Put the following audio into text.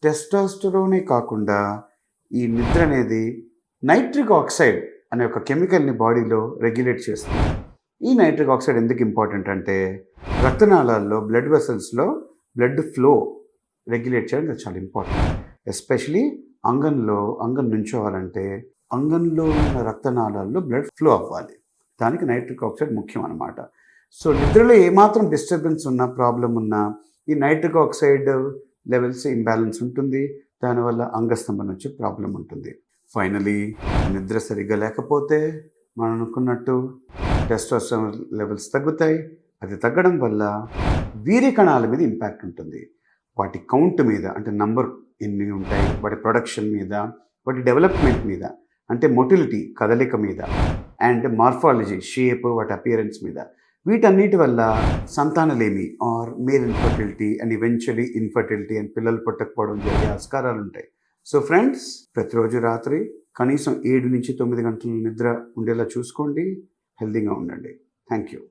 టెస్టోస్టెరోనే కాకుండా ఈ నిద్ర అనేది నైట్రిక్ ఆక్సైడ్ అనే ఒక కెమికల్ని బాడీలో రెగ్యులేట్ చేస్తుంది. ఈ నైట్రిక్ ఆక్సైడ్ ఎందుకు ఇంపార్టెంట్ అంటే రక్తనాళాల్లో బ్లడ్ వెసల్స్లో బ్లడ్ ఫ్లో రెగ్యులేట్ చేయడం అది చాలా ఇంపార్టెంట్. ఎస్పెషలీ అంగం నుంచోవాలంటే అంగంలో ఉన్న రక్తనాళాల్లో బ్లడ్ ఫ్లో అవ్వాలి. దానికి నైట్రిక్ ఆక్సైడ్ ముఖ్యం అన్నమాట. సో నిద్రలో ఏమాత్రం డిస్టర్బెన్స్ ఉన్నా, ప్రాబ్లం ఉన్నా ఈ నైట్రిక్ ఆక్సైడ్ లెవెల్స్ ఇంబ్యాలెన్స్ ఉంటుంది. దానివల్ల అంగస్తంభన వచ్చే ప్రాబ్లం ఉంటుంది. ఫైనలీ నిద్ర సరిగ్గా లేకపోతే మనం అనుకున్నట్టు టెస్టోస్టెరాన్ లెవెల్స్ తగ్గుతాయి. అది తగ్గడం వల్ల వీర్య కణాల మీద ఇంపాక్ట్ ఉంటుంది. వాటి కౌంట్ మీద, అంటే నంబర్ ఎన్ని ఉంటాయి, వాటి ప్రొడక్షన్ మీద, వాటి డెవలప్మెంట్ మీద, అంటే మొటిలిటీ కదలిక మీద, అండ్ మార్ఫాలజీ షేప్, వాటి అపియరెన్స్ మీద, వీటన్నిటి వల్ల సంతానలేమి or male infertility and eventually infertility and పిల్లలు పుట్టకపోవడం జరిగే ఆస్కారాలు ఉంటాయి. సో ఫ్రెండ్స్, ప్రతిరోజు రాత్రి కనీసం 7 నుంచి 9 గంటల నిద్ర ఉండేలా చూసుకోండి. హెల్తీగా ఉండండి. Thank you.